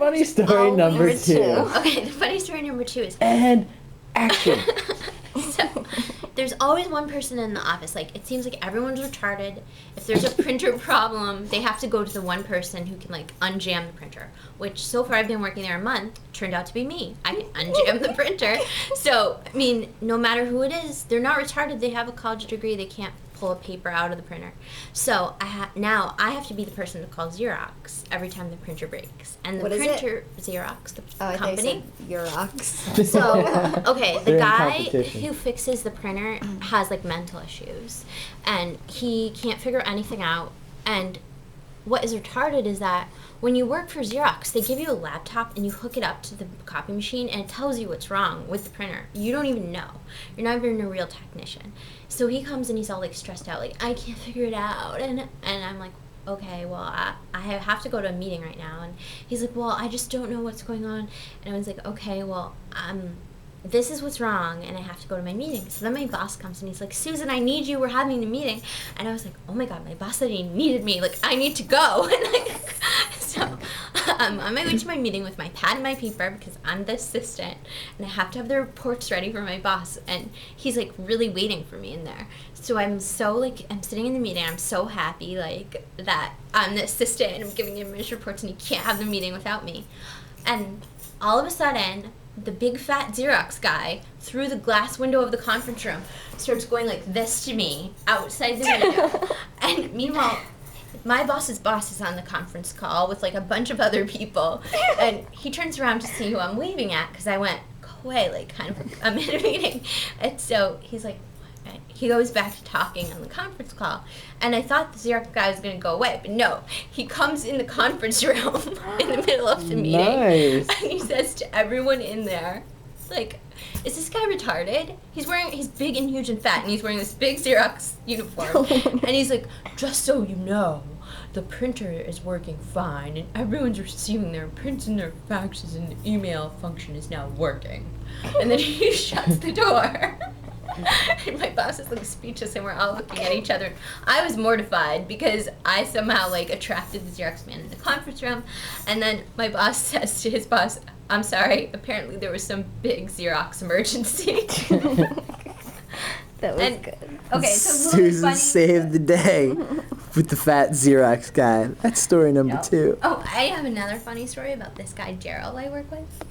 Funny story number two. Okay, the funny story number 2 is... And action. So, there's always one person in the office. Like, it seems like everyone's retarded. If there's a printer problem, they have to go to the one person who can, like, unjam the printer. Which, so far, I've been working there a month, turned out to be me. I can unjam the printer. So, I mean, no matter who it is, they're not retarded. They have a college degree. They can't pull a paper out of the printer. So, now I have to be the person to call Xerox every time the printer breaks. And the printer, Xerox, the company. Xerox. So, okay, the They're in guy competition. who fixes the printer has, like, mental issues. And he can't figure anything out. And what is retarded is that when you work for Xerox, they give you a laptop and you hook it up to the copy machine and it tells you what's wrong with the printer. You don't even know. You're not even a real technician. So he comes and he's all, like, stressed out, like, I can't figure it out. And I'm like, okay, well, I have to go to a meeting right now. And he's like, well, I just don't know what's going on. And I was like, okay, well, this is what's wrong, and I have to go to my meeting. So then my boss comes and he's like, Susan, I need you. We're having a meeting. And I was like, oh my God, my boss said he needed me. Like, I need to go. And so I'm on my way to my meeting with my pad and my paper because I'm the assistant, and I have to have the reports ready for my boss. And he's, like, really waiting for me in there. So I'm so, like, I'm sitting in the meeting. I'm so happy, like, that I'm the assistant and I'm giving him his reports, and he can't have the meeting without me. And all of a sudden, the big fat Xerox guy through the glass window of the conference room starts going like this to me outside the window. And meanwhile, my boss's boss is on the conference call with, like, a bunch of other people. And he turns around to see who I'm waving at because I went, go away, like, kind of, I'm in a meeting. And so he's like, he goes back to talking on the conference call, and I thought the Xerox guy was going to go away, but no, he comes in the conference room in the middle of the meeting, Nice. and he says to everyone in there, like, is this guy retarded? He's big and huge and fat, and he's wearing this big Xerox uniform, and he's like, just so you know, the printer is working fine, and everyone's receiving their prints and their faxes, and the email function is now working. And then he shuts the door. And my boss is, like, speechless, and we're all looking at each other. I was mortified because I somehow, like, attracted the Xerox man in the conference room. And then my boss says to his boss, I'm sorry, apparently there was some big Xerox emergency. That was good. Okay, so a little bit Susan funny. saved the day with the fat Xerox guy. That's story number 2. Oh, I have another funny story about this guy, Gerald, I work with.